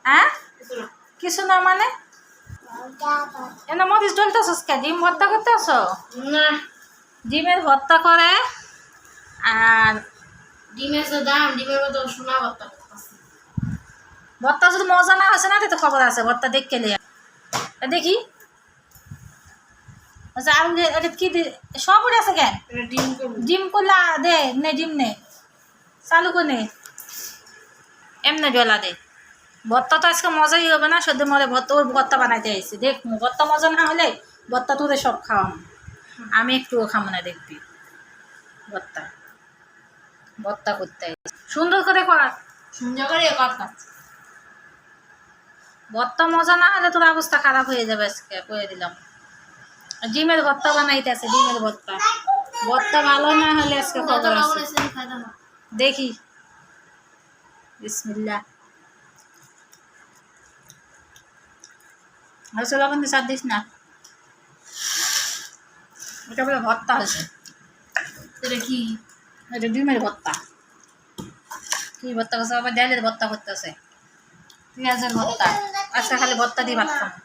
হ্যাঁ কিছু না মানে এনে মরিচ ডলতেছস কে ডিম ভর্তা করতেছ না ডিমের ভর্তা করে আর ডিমের যে দাম ডিমের মতো সোনা ভর্তা করতেছে ভর্তা যদি মজা না হয়েছে না তো খবর আছে ভর্তা দেখ কেলে দেখি আচ্ছা আর এটা কি সব উঠে আছে কেন এটা ডিম করব ডিম করলা দে নে ডিম নে চালু করে নে এমনি ডলা দে ভর্তা তো আজকে মজাই হবে না সদ্য মরে ভর্তা ওর ভর্তা বানাইতে আইসি দেখ ভর্তা মজা না হলে ভর্তা তোদের সব খাওয়াম আমি একটুও খাবো না দেখবি ভর্তা ভর্তা করতে আইসি সুন্দর করে কর সুন্দর করে কথা ভর্তা মজা না হলে তোর অবস্থা খারাপ হয়ে যাবে আজকে কয়ে দিলাম ডিমের ভর্তা বানাইতে আছে ডিমের ভর্তা ভর্তা ভালো না হলে আজকে খবর আছে দেখি বিসমিল্লাহ হয়েছে লবণ দিয়ে সার দিস না এটা বলে ভর্তা হয়েছে এটা কি এটা ডিমের ভর্তা কি ভর্তা করছে আবার ডালের ভর্তা করতেছে পেঁয়াজের ভর্তা আজকে খালি ভর্তা দিয়ে ভাত খাবো